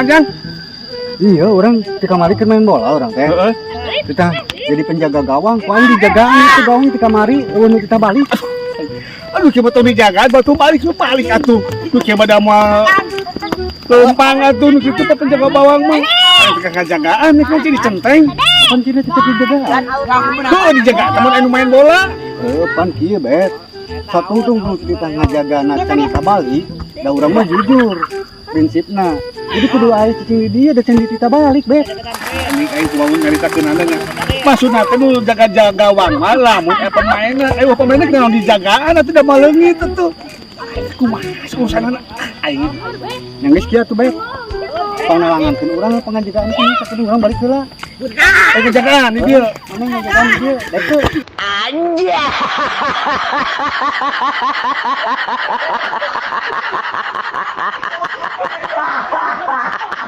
Naon Kang? Iya, orang di kamari keur main bola orang teh. Kita jadi penjaga gawang, kuaing dijagaan itu gawang di kamari, eueun kita balik. Aduh coba tuh dijaga, batu balik atuh. Tuh coba dah mah tumpang atuh nu kitu penjaga bawang mah. Kakak jagaan nih kan jadi centeng. Pan kita tetep dijagaan. Tuh dijaga teman anu main bola. Pan kieu bet. Satu tuh kita ngajagana can kita balik, da urang mah jujur. Prinsipna. Jadi kudu aya cicing di dia da can kita balik bet. Ini aing kumaha nyaritakeun anda maksudna teh nu jaga-jaga gawang mah lamun pemainna pemainna naon dijagaan atuh da maleungit atuh. Kumaha urusanna aing Yang geus kieu atuh bet. Pangalangankeun urang pangajagaan kudu sakudu urang balik heula. Jagaan di dieu. Mana ngajagaan di dieu? Dek Anjay.